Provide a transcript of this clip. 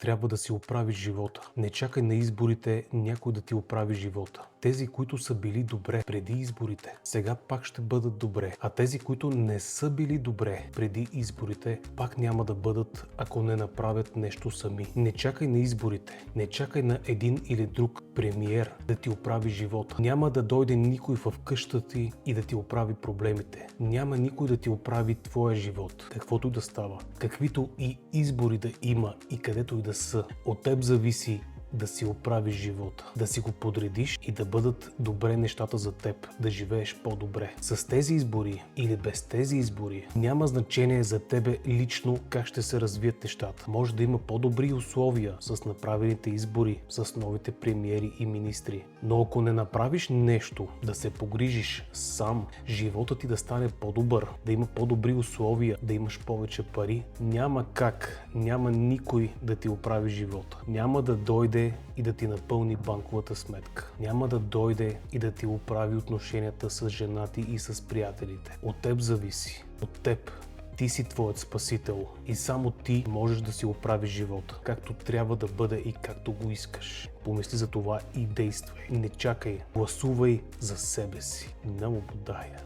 трябва да си оправиш живота. Не чакай на изборите някой да ти оправи живота. Тези, които са били добре преди изборите, сега пак ще бъдат добре. А тези, които не са били добре преди изборите, пак няма да бъдат, ако не направят нещо сами. Не чакай на изборите. Не чакай на един или друг премиер да ти оправи живота. Няма да дойде никой в къщата ти и да ти оправи проблемите. Няма никой да ти оправи твоя живот. Каквото и да става. Каквито и избори да има и където и да са. От теб зависи да си оправиш живота, да си го подредиш и да бъдат добре нещата за теб, да живееш по-добре. С тези избори или без тези избори няма значение за тебе лично как ще се развият нещата. Може да има по-добри условия с направените избори, с новите премиери и министри. Но ако не направиш нещо, да се погрижиш сам, живота ти да стане по-добър, да има по-добри условия, да имаш повече пари, няма как, няма никой да ти оправи живота. Няма да дойде и да ти напълни банковата сметка. Няма да дойде и да ти оправи отношенията с жена ти и с приятелите. От теб зависи. От теб. Ти си твоят спасител и само ти можеш да си оправиш живота, както трябва да бъде и както го искаш. Помисли за това и действай. Не чакай. Гласувай за себе си. Намободая.